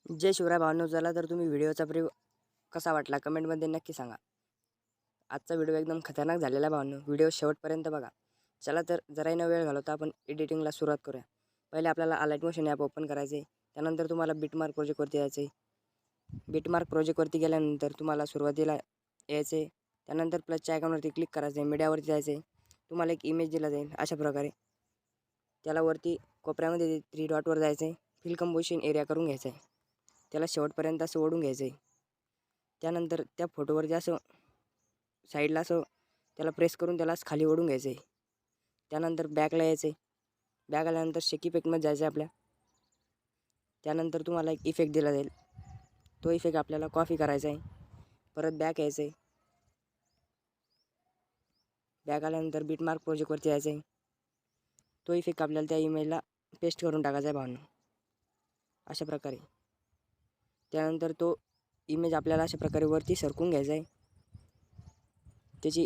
जय शिवराय भावांनो. चला तर तुम्ही व्हिडिओचा कसा वाटला कमेंटमध्ये नक्की सांगा. आजचा व्हिडिओ एकदम खतरनाक झालेला भावांनो. व्हिडिओ शेवटपर्यंत बघा. चला तर जराही न वेळ घालवता आपण एडिटिंगला सुरुवात करूया. पहिले आपल्याला अलाइट मोशन ॲप ओपन करायचे. त्यानंतर तुम्हाला बिटमार्क प्रोजेक्टवरती यायचे. बिटमार्क प्रोजेक्टवरती गेल्यानंतर तुम्हाला सुरुवातीला यायचे. त्यानंतर प्लसच्या आयकॉनवरती क्लिक करायचे. मीडियावरती जायचे. तुम्हाला एक इमेज दिला जाईल अशा प्रकारे. त्याला वरती कोपऱ्यामध्ये 3 डॉटवर जायचे. फिल कंपोजिशन एरिया करून घ्यायचं आहे. त्याला शेवटपर्यंत असं ओढून घ्यायचं आहे. त्यानंतर त्या फोटोवरती असं साईडला असं त्याला प्रेस करून त्याला खाली ओढून घ्यायचं आहे. त्यानंतर बॅकला यायचं आहे. बॅक आल्यानंतर शेक इफेक्टमध्ये जायचं आहे आपल्या. त्यानंतर तुम्हाला एक इफेक्ट दिला जाईल. तो इफेक्ट आपल्याला कॉपी करायचा आहे. परत बॅक यायचं आहे. बॅक आल्यानंतर बिटमार्क प्रोजेक्टवरती यायचं आहे. तो इफेक्ट आपल्याला त्या इमेजला पेस्ट करून टाकायचा आहे भावांनो अशा प्रकारे. त्यानंतर तो इमेज आपल्याला अशा प्रकारे वरती सरकून घ्यायचा आहे. त्याची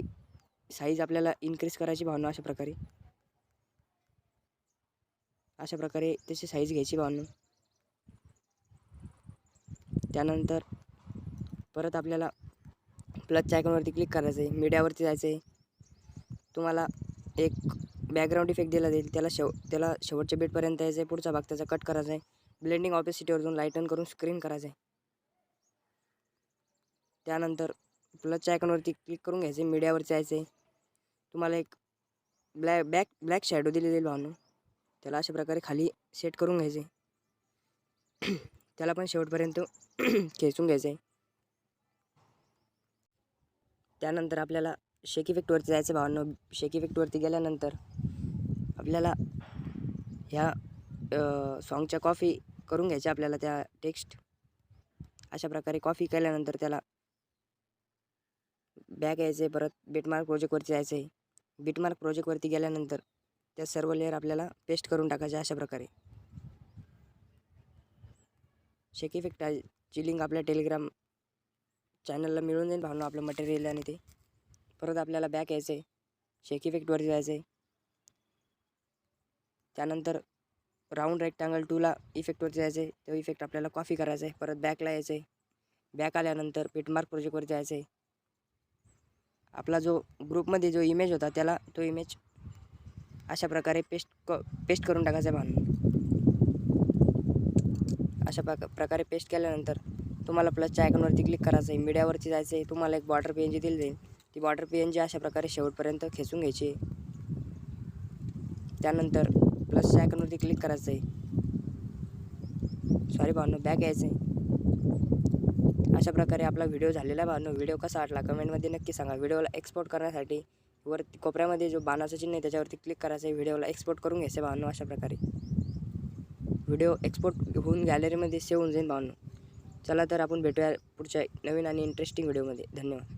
साईज आपल्याला इन्क्रीज करायची भावांनो अशा प्रकारे त्याची साईज घ्यायची भावांनो. त्यानंतर परत आपल्याला प्लसच्या आयकॉनवरती क्लिक करायचं आहे. मीडियावरती जायचं आहे. तुम्हाला एक बॅकग्राऊंड इफेक्ट दिला जाईल. त्याला शेवटच्या बिटपर्यंत यायचं आहे. पुढचा भाग त्याचा कट करायचा आहे. ब्लेंडिंग ऑपेसिटीवरून लाईटन करून स्क्रीन करायचं आहे. त्यानंतर प्लसच्या आयकॉनवरती क्लिक करून घ्यायचं आहे. मीडियावरती जायचं आहे. तुम्हाला एक ब्लॅक शॅडो दिली जाईल भावांनो. त्याला अशा प्रकारे खाली सेट करून घ्यायचे. त्याला पण शेवटपर्यंत खेचून घ्यायचं आहे. त्यानंतर आपल्याला शेक इफेक्टवरती जायचं भावांनो. शेक इफेक्टवरती गेल्यानंतर आपल्याला ह्या सॉन्गच्या कॉपी करून घ्यायच्या आपल्याला त्या टेक्स्ट अशा प्रकारे. कॉपी केल्यानंतर त्याला बॅक यायचं आहे. परत बिटमार्क प्रोजेक्टवरती जायचं आहे. बिटमार्क प्रोजेक्टवरती गेल्यानंतर त्या सर्व लेअर आपल्याला पेस्ट करून टाकायच्या अशा प्रकारे. शेक इफेक्टची लिंक आपल्या टेलिग्राम चॅनलला मिळून जाईल भावना आपलं मटेरियल आणि ते. परत आपल्याला बॅक यायचं आहे. शेक इफेक्टवरती जायचं आहे. त्यानंतर राऊंड रेक्टँगल 2ला इफेक्टवरती जायचं आहे. तो इफेक्ट आपल्याला कॉपी करायचा आहे. परत बॅकला यायचं आहे. बॅक आल्यानंतर बिटमार्क प्रोजेक्टवरती जायचं आहे. आपला जो ग्रुपमध्ये जो इमेज होता त्याला तो इमेज अशा प्रकारे पेस्ट करून टाकायचा आहे भावना. अशा प्रकारे पेस्ट केल्यानंतर तुम्हाला प्लसच्या आयकॉनवरती क्लिक करायचं आहे. मीडियावरती जायचं आहे. तुम्हाला एक बॉर्डर PNG दिली जाईल. ती बॉर्डर PNG अशा प्रकारे शेवटपर्यंत खेचून घ्यायची. त्यानंतर प्लसच्या आयकॉनवरती क्लिक करायचं आहे. सॉरी भावनो, बॅक यायचं आहे. अशा प्रकारे आपला व्हिडिओ झालेला आहे भावनो. व्हिडिओ कसा वाटला कमेंटमध्ये नक्की सांगा. व्हिडिओला एक्सपोर्ट करण्यासाठी वरती कोपऱ्यामध्ये जो बाणाचं चिन्ह आहे त्याच्यावरती क्लिक करायचं आहे. व्हिडिओला एक्सपोर्ट करून घ्यायचं भावनो अशा प्रकारे. व्हिडिओ एक्सपोर्ट होऊन गॅलरीमध्ये सेव्ह होऊन जाईल भावनो. चला तर आपण भेटूया पुढच्या नवीन आणि इंटरेस्टिंग व्हिडिओमध्ये. धन्यवाद.